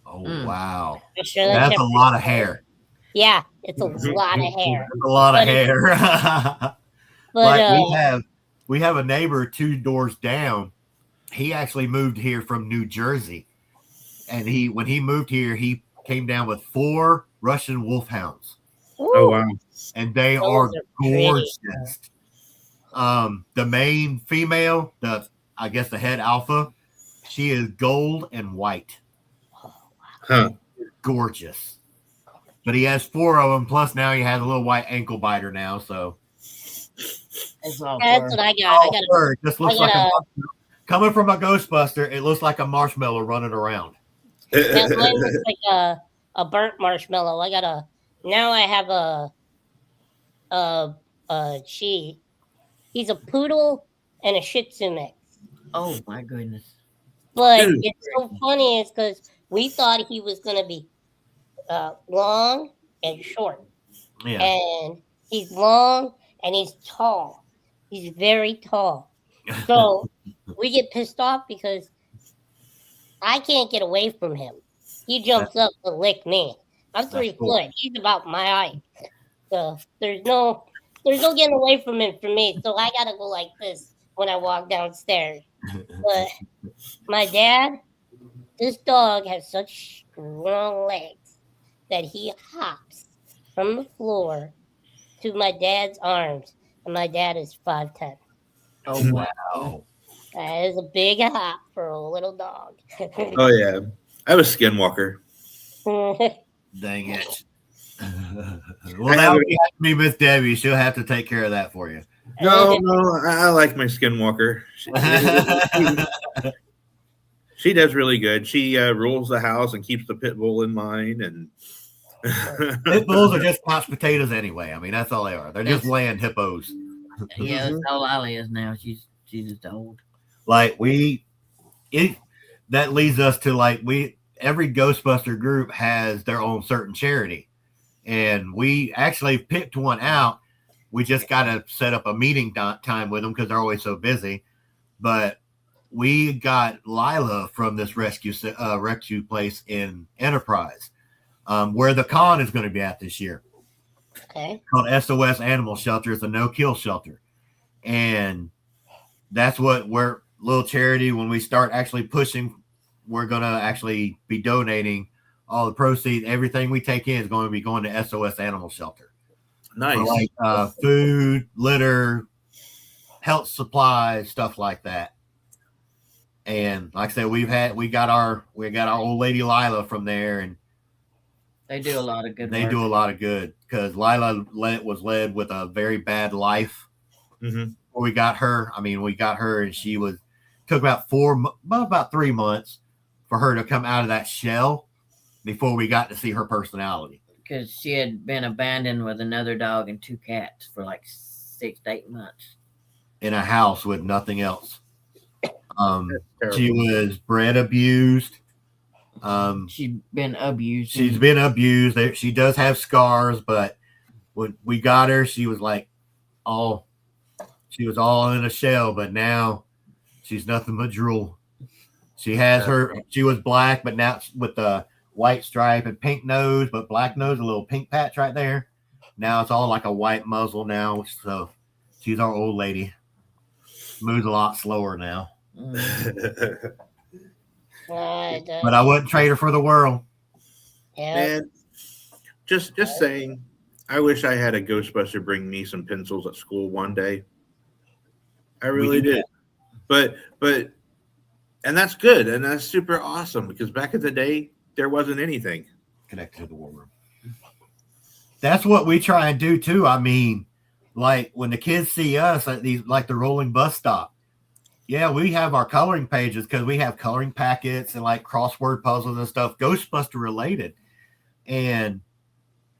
D: Oh wow!
A: Australian
D: That's
A: Shepherd.
D: a lot of hair.
A: Yeah, it's a lot of hair.
D: That's a lot of hair.
A: But
D: like we have a neighbor 2 doors down. He actually moved here from New Jersey, and when he moved here, he came down with 4 Russian wolfhounds.
C: Oh wow!
D: And they are gorgeous. The main female, I guess the head alpha, she is gold and white.
C: Huh.
D: Gorgeous. But he has 4 of them. Plus now he has a little white ankle biter now. So
A: that's what I got.
D: It just looks like coming from a Ghostbuster. It looks like a marshmallow running around.
A: Yeah, mine looks like a burnt marshmallow. Now I have he's a poodle and a Shih Tzu mix.
E: Oh my goodness!
A: But it's so funny is because we thought he was going to be long and short.
D: Yeah.
A: And he's long and he's tall. He's very tall. So we get pissed off because I can't get away from him. He jumps up to lick me. I'm 3 foot. He's about my height. So there's no getting away from him for me. So I gotta go like this when I walk downstairs. But my dad, this dog has such strong legs that he hops from the floor to my dad's arms, and my dad is 5'10".
E: Oh wow!
A: That is a big hop for a little dog.
C: Oh yeah, I have a skinwalker.
D: Dang it! Well, now you have to be Miss Debbie. She'll have to take care of that for you.
C: No, I like my skinwalker. She does really good. She rules the house and keeps the pit bull in line. And
D: pit bulls are just couch potatoes anyway. I mean, that's all they are. They're just land hippos.
E: Yeah, that's how Lily is now. She's just old.
D: Like that leads us to every Ghostbuster group has their own certain charity, and we actually picked one out. We just got to set up a meeting time with them because they're always so busy. But we got Lila from this rescue place in Enterprise, where the con is going to be at this year.
A: Okay.
D: Called SOS Animal Shelter. It's a no-kill shelter. And that's what we're little charity when we start actually pushing we're gonna actually be donating all the proceeds. Everything we take in is going to be going to SOS Animal Shelter.
C: Nice.
D: For like food, litter, health supplies, stuff like that. And like I said, we got our old lady Lila from there, and
E: They do a lot of good
D: they
E: work.
D: do a lot of good because Lila was led with a very bad life.
C: Mm-hmm.
D: We got her. I mean, we got her, and she took about 3 months for her to come out of that shell before we got to see her personality.
E: Because she had been abandoned with another dog and 2 cats for like 6 to 8 months.
D: In a house with nothing else. She
C: Terrible.
D: was bred abused.
E: She's been abused.
D: She's been abused. She does have scars, but when we got her, she was all in a shell, but now she's nothing but drool. She was black, but now with the white stripe and pink nose, but black nose, a little pink patch right there. Now it's all like a white muzzle now. So she's our old lady. Moves a lot slower now. But I wouldn't trade her for the world.
A: Yeah.
C: And just saying, I wish I had a Ghostbuster bring me some pencils at school one day. I really did. But and that's good, and that's super awesome because back in the day there wasn't anything
D: connected to the war room. That's what we try and do too. I mean, like when the kids see us at these, like the rolling bus stop. Yeah, we have our coloring pages because we have coloring packets and like crossword puzzles and stuff, Ghostbuster related.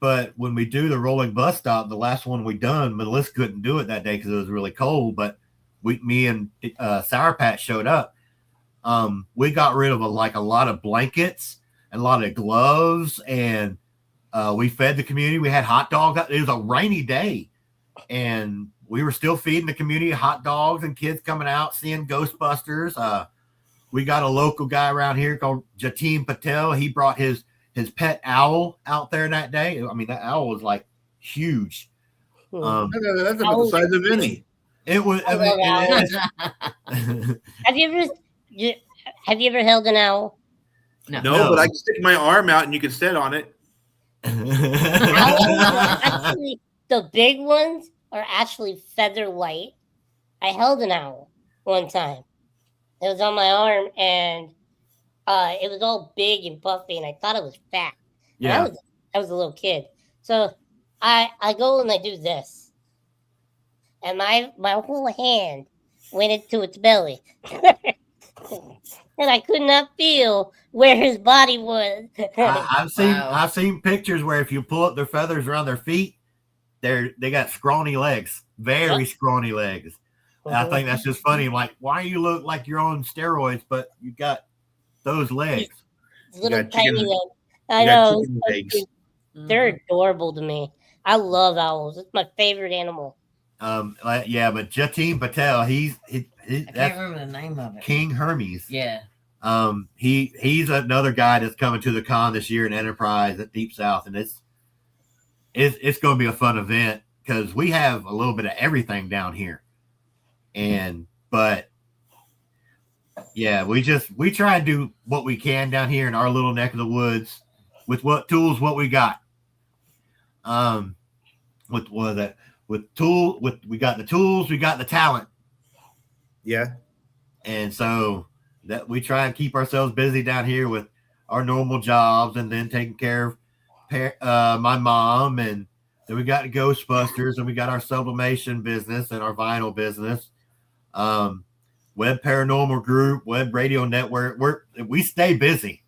D: But when we do the rolling bus stop, the last one we done, Melissa couldn't do it that day because it was really cold. But me and Sour Patch showed up. We got rid of a lot of blankets and a lot of gloves, and we fed the community. We had hot dogs. It was a rainy day, and we were still feeding the community hot dogs and kids coming out seeing Ghostbusters. We got a local guy around here called Jatin Patel. He brought his pet owl out there that day. I mean, that owl was like huge.
C: That's about the size of Vinny.
D: It was.
A: Have you ever held an owl?
C: No, but I can stick my arm out and you can sit on it.
A: Actually, the big ones are actually feather light. I held an owl one time. It was on my arm, and it was all big and puffy, and I thought it was fat.
D: Yeah,
A: I was a little kid, so I go and I do this, and my whole hand went into its belly, and I could not feel where his body was.
D: I've seen pictures where if you pull up their feathers around their feet, they got scrawny legs, very scrawny legs. And I think that's just funny. Like, why you look like you're on steroids, but you got those legs?
A: Little tiny legs. I know. They're adorable to me. I love owls. It's my favorite animal.
D: Yeah, but Jatin Patel, I
E: can't remember the name of it.
D: King Hermes.
E: Yeah.
D: He's another guy that's coming to the con this year in Enterprise at Deep South, and it's going to be a fun event because we have a little bit of everything down here. But yeah, we try and do what we can down here in our little neck of the woods with what we got. We got the tools, we got the talent.
C: Yeah.
D: And so that we try and keep ourselves busy down here with our normal jobs, and then taking care of my mom, and then we got Ghostbusters, and we got our sublimation business and our vinyl business, web paranormal group, web radio network. We stay busy.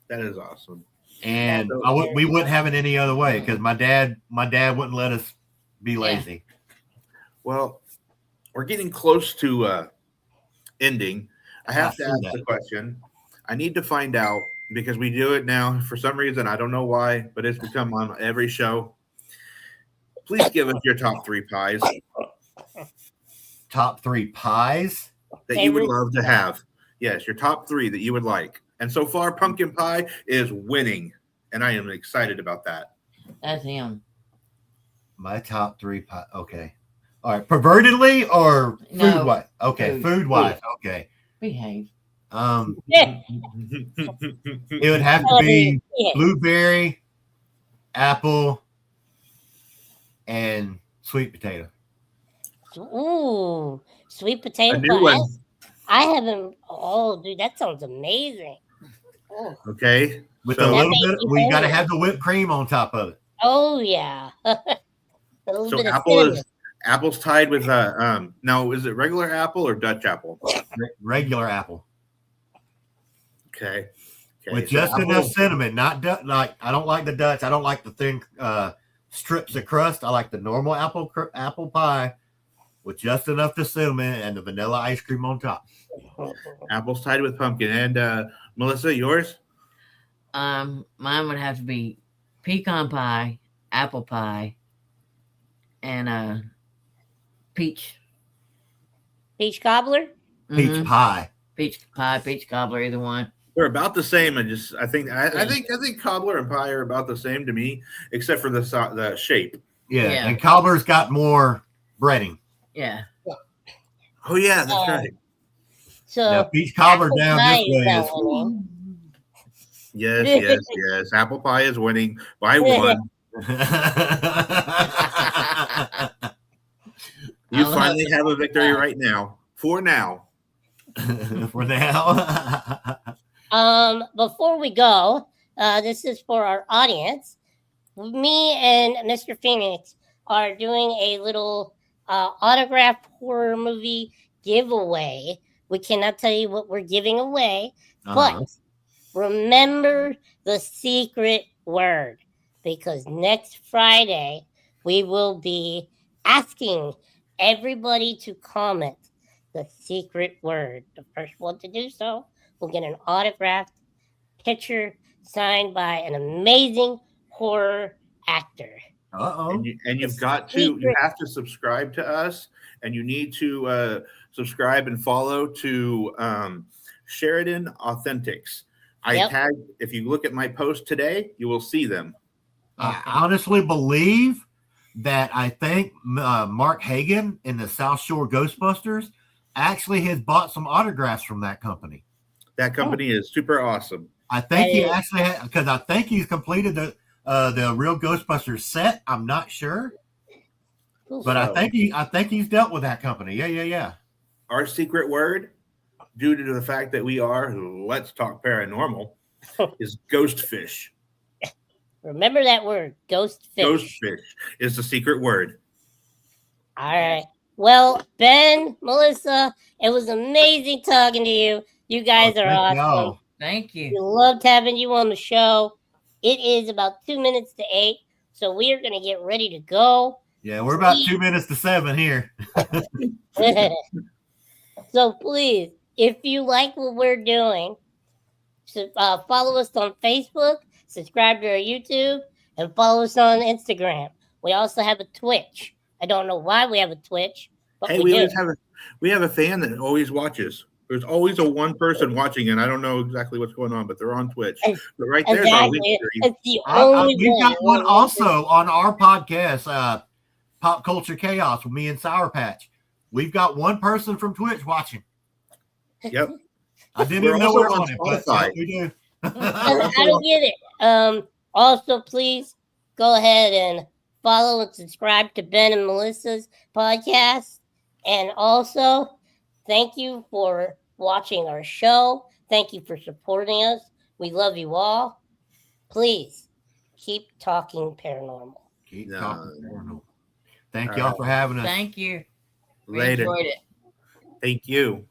C: That is awesome.
D: And we wouldn't have it any other way because my dad wouldn't let us be lazy.
C: Well, we're getting close to ending. I have to ask the question. I need to find out, because we do it now for some reason. I don't know why, but it's become on every show. Please give us your top 3 pies.
D: Top 3 pies?
C: That you would love to have. Yes, your top 3 that you would like. And so far, pumpkin pie is winning. And I am excited about that.
E: That's him.
D: My top 3 pie. Okay. All right. Pervertedly or food-wise? Okay. Food-wise. Okay.
E: Behave.
D: It would have to be blueberry, apple, and sweet potato.
A: Ooh, sweet potato
C: A new
A: pie.
C: one.
A: I haven't. Oh, dude, that sounds amazing. Oh,
C: Okay.
D: With
C: So
D: a
A: That
D: little
A: makes
D: bit,
A: me
D: we got to
A: hungry.
D: have the whipped cream on top of it.
A: oh yeah. A little
C: so
A: bit of
C: apple
A: cinnamon.
C: is apple's tied with now is it regular apple or Dutch apple?
D: Regular apple.
C: Okay.
D: With
C: so
D: just
C: apple-
D: enough cinnamon, not like I don't like the Dutch. I don't like the thin strips of crust. I like the normal apple pie with just enough the cinnamon and the vanilla ice cream on top.
C: Apple's tied with pumpkin. And Melissa, yours?
E: Mine would have to be pecan pie, apple pie, and peach.
A: Peach cobbler.
D: Peach
E: Mhm.
D: pie.
E: Peach pie, peach cobbler, either one.
C: They're about the same. I think cobbler and pie are about the same to me, except for the shape.
D: Yeah.
E: Yeah.
D: And cobbler's got more breading.
E: Yeah.
C: Oh yeah, that's right.
A: So
D: Now peach cobbler
A: apple
D: down
A: pie
D: this way
A: not
D: is.
A: winning.
C: Yes. Apple pie is winning by one. You finally have a victory right now. For now.
D: For now.
A: Before we go, this is for our audience. Me and Mr. Phoenix are doing a little autographed horror movie giveaway. We cannot tell you what we're giving away, but remember the secret word, because next Friday we will be asking everybody to comment the secret word. The first one to do so will get an autographed picture signed by an amazing horror actor.
C: And you've got to, you have to subscribe to us, and you need to subscribe and follow to Sheridan Authentics. If you look at my post today, you will see them.
D: I honestly believe that I think Mark Hagan in the South Shore Ghostbusters actually has bought some autographs from that company.
C: That company is super awesome.
D: I think he actually had, because I think he's completed the real Ghostbusters set. I'm not sure, but I think he's dealt with that company. Yeah.
C: Our secret word, due to the fact that we are Let's Talk Paranormal, is ghostfish.
A: Remember that word, ghostfish.
C: Ghostfish is the secret word.
A: All right. Well, Ben, Melissa, it was amazing talking to you. You guys are awesome.
D: Y'all.
E: Thank you.
A: We loved having you on the show. It is about 2 minutes to 8, so we are going to get ready to go.
D: Yeah, we're about 2 minutes to 7 here.
A: So please, if you like what we're doing, follow us on Facebook, subscribe to our YouTube, and follow us on Instagram. We also have a Twitch. I don't know why we have a Twitch, but
C: Hey, we have a fan that always watches. There's always a one person watching, and I don't know exactly what's going on, but they're on Twitch. But right there's our link.
A: It's the only
D: We've got one also on our podcast, Pop Culture Chaos, with me and Sour Patch. We've got one person from Twitch watching.
C: Yep.
D: I didn't even know we're on it, but
C: Spotify.
D: we do.
A: I don't get it. Also, please go ahead and follow and subscribe to Ben and Melissa's podcast. And also, thank you for watching our show. Thank you for supporting us. We love you all. Please keep talking paranormal.
D: Keep talking paranormal. Thank y'all for having us.
E: Thank you. We
C: Later.
E: enjoyed it.
C: Thank you.